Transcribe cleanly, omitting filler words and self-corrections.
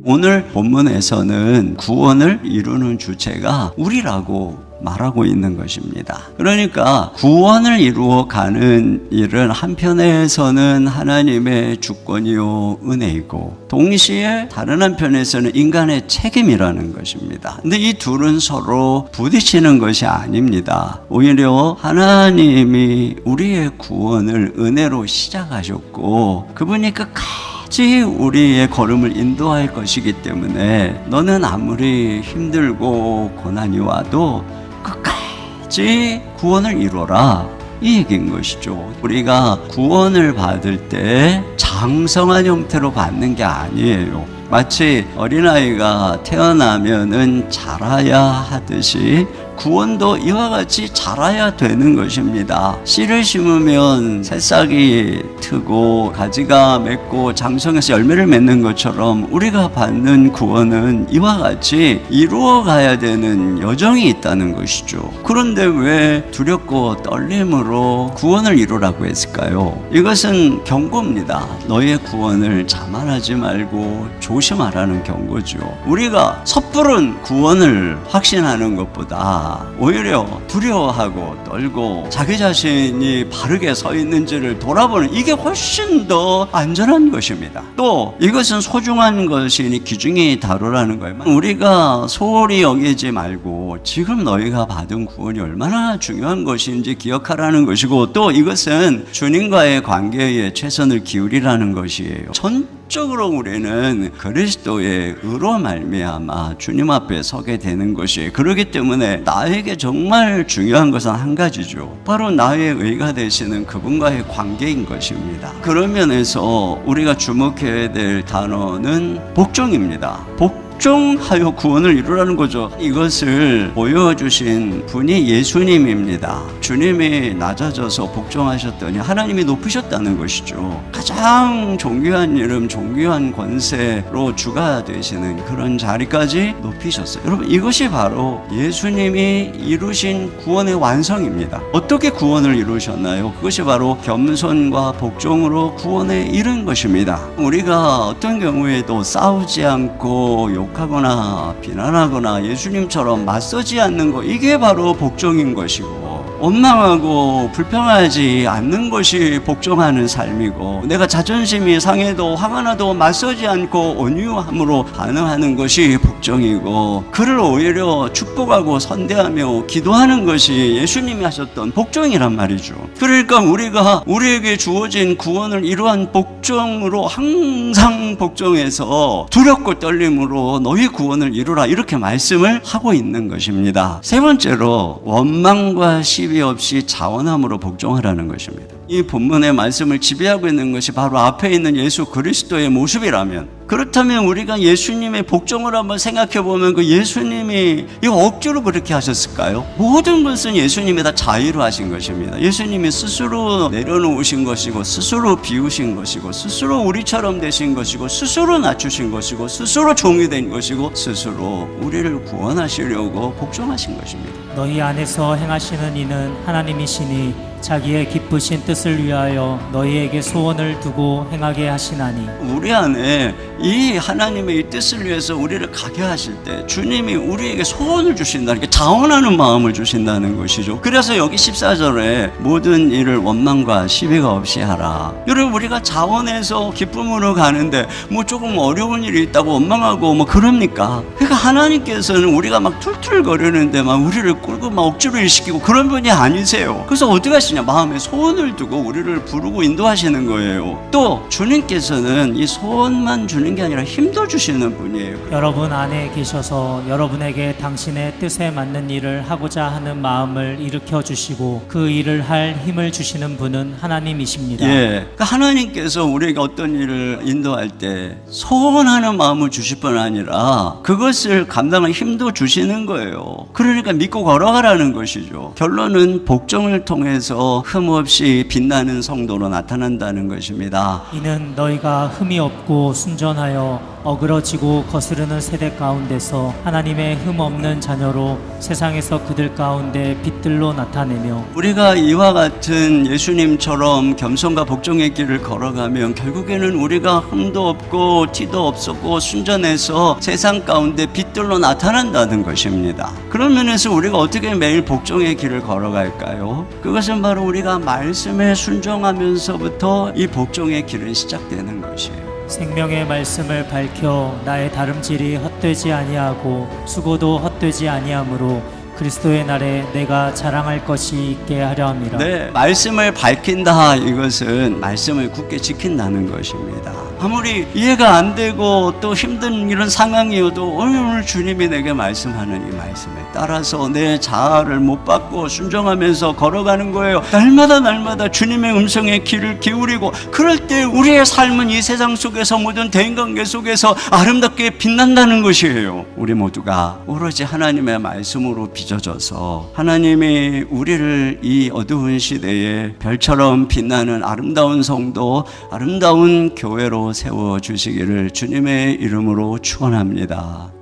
오늘 본문에서는 구원을 이루는 주체가 우리라고 말하고 있는 것입니다. 그러니까 구원을 이루어 가는 일은 한편에서는 하나님의 주권이요 은혜이고 동시에 다른 한편에서는 인간의 책임이라는 것입니다. 근데 이 둘은 서로 부딪히는 것이 아닙니다. 오히려 하나님이 우리의 구원을 은혜로 시작하셨고 그분이 끝까지 우리의 걸음을 인도할 것이기 때문에 너는 아무리 힘들고 고난이 와도 끝까지 구원을 이루어라, 이 얘기인 것이죠. 우리가 구원을 받을 때 장성한 형태로 받는 게 아니에요. 마치 어린아이가 태어나면은 자라야 하듯이 구원도 이와 같이 자라야 되는 것입니다. 씨를 심으면 새싹이 트고 가지가 맺고 장성해서 열매를 맺는 것처럼 우리가 받는 구원은 이와 같이 이루어 가야 되는 여정이 있다는 것이죠. 그런데 왜 두렵고 떨림으로 구원을 이루라고 했을까요? 이것은 경고입니다. 너의 구원을 자만하지 말고 조심하라는 경고죠. 우리가 섣부른 구원을 확신하는 것보다 오히려 두려워하고 떨고 자기 자신이 바르게 서 있는지를 돌아보는 이게 훨씬 더 안전한 것입니다. 또 이것은 소중한 것이니 귀중히 다루라는 거예요. 우리가 소홀히 여기지 말고 지금 너희가 받은 구원이 얼마나 중요한 것인지 기억하라는 것이고, 또 이것은 주님과의 관계에 최선을 기울이라는 것이에요. 전적으로 우리는 그리스도의 의로 말미암아 주님 앞에 서게 되는 것이에요. 그렇기 때문에 나에게 정말 중요한 것은 한 가지죠. 바로 나의 의가 되시는 그분과의 관계인 것입니다. 그런 면에서 우리가 주목해야 될 단어는 복종입니다. 복종하여 구원을 이루라는 거죠. 이것을 보여주신 분이 예수님입니다. 주님이 낮아져서 복종하셨더니 하나님이 높으셨다는 것이죠. 가장 존귀한 이름, 존귀한 권세로 주가 되시는 그런 자리까지 높이셨어요. 여러분, 이것이 바로 예수님이 이루신 구원의 완성입니다. 어떻게 구원을 이루셨나요? 그것이 바로 겸손과 복종으로 구원에 이른 것입니다. 우리가 어떤 경우에도 싸우지 않고 욕하거나 비난하거나 예수님처럼 맞서지 않는 것, 이게 바로 복종인 것이고, 원망하고 불평하지 않는 것이 복종하는 삶이고, 내가 자존심이 상해도 화가 나도 맞서지 않고 온유함으로 반응하는 것이 복종이고, 그를 오히려 축복하고 선대하며 기도하는 것이 예수님이 하셨던 복종이란 말이죠. 그러니까 우리가 우리에게 주어진 구원을 이러한 복종으로 항상 복종해서 두렵고 떨림으로 너희 구원을 이루라, 이렇게 말씀을 하고 있는 것입니다. 세 번째로 원망과 시비 없이 자원함으로 복종하라는 것입니다. 이 본문의 말씀을 지배하고 있는 것이 바로 앞에 있는 예수 그리스도의 모습이라면, 그렇다면 우리가 예수님의 복종을 한번 생각해 보면 그 예수님이 이거 억지로 그렇게 하셨을까요? 모든 것은 예수님이 다 자유로 하신 것입니다. 예수님이 스스로 내려놓으신 것이고, 스스로 비우신 것이고, 스스로 우리처럼 되신 것이고, 스스로 낮추신 것이고, 스스로 종이 된 것이고, 스스로 우리를 구원하시려고 복종하신 것입니다. 너희 안에서 행하시는 이는 하나님이시니 자기의 기쁘신 뜻을 위하여 너희에게 소원을 두고 행하게 하시나니. 우리 안에 이 하나님의 이 뜻을 위해서 우리를 가게 하실 때 주님이 우리에게 소원을 주신다는 게, 자원하는 마음을 주신다는 것이죠. 그래서 여기 14절에 모든 일을 원망과 시비가 없이 하라. 여러분, 우리가 자원해서 기쁨으로 가는데 뭐 조금 어려운 일이 있다고 원망하고 뭐 그럽니까? 그러니까 하나님께서는 우리가 막 툴툴거리는데 막 우리를 끌고 막 억지로 일시키고 그런 분이 아니세요. 그래서 어떻게 하시냐? 마음에 소원을 두고 우리를 부르고 인도하시는 거예요. 또 주님께서는 이 소원만 주는 게 아니라 힘도 주시는 분이에요. 여러분 안에 계셔서 여러분에게 당신의 뜻에 맞는 일을 하고자 하는 마음을 일으켜 주시고 그 일을 할 힘을 주시는 분은 하나님이십니다. 그러니까 하나님께서 우리에게 어떤 일을 인도할 때 소원하는 마음을 주실 뿐 아니라 그것을 감당할 힘도 주시는 거예요. 그러니까 믿고 걸어가라는 것이죠. 결론은 복종을 통해서 흠없이 빛나는 성도로 나타난다는 것입니다. 이는 너희가 흠이 없고 순전하고 변하여 어그러지고 거스르는 세대 가운데서 하나님의 흠 없는 자녀로 세상에서 그들 가운데 빛들로 나타내며 우리가 이와 같은 예수님처럼 겸손과 복종의 길을 걸어가면 결국에는 우리가 흠도 없고 티도 없었고 순전해서 세상 가운데 빛들로 나타난다는 것입니다. 그런 면에서 우리가 어떻게 매일 복종의 길을 걸어갈까요? 그것은 바로 우리가 말씀에 순종하면서부터 이 복종의 길은 시작되는 것이에요. 생명의 말씀을 밝혀 나의 다름질이 헛되지 아니하고 수고도 헛되지 아니하므로 그리스도의 날에 내가 자랑할 것이 있게 하려 함이라. 네, 말씀을 밝힌다, 이것은 말씀을 굳게 지킨다는 것입니다. 아무리 이해가 안 되고 또 힘든 이런 상황이어도 오늘 주님이 내게 말씀하는 이 말씀에 따라서 내 자아를 못 받고 순종하면서 걸어가는 거예요. 날마다 주님의 음성에 귀를 기울이고, 그럴 때 우리의 삶은 이 세상 속에서 모든 대인관계 속에서 아름답게 빛난다는 것이에요. 우리 모두가 오로지 하나님의 말씀으로 빚어져서 하나님이 우리를 이 어두운 시대에 별처럼 빛나는 아름다운 성도, 아름다운 교회로 세워주시기를 주님의 이름으로 축원합니다.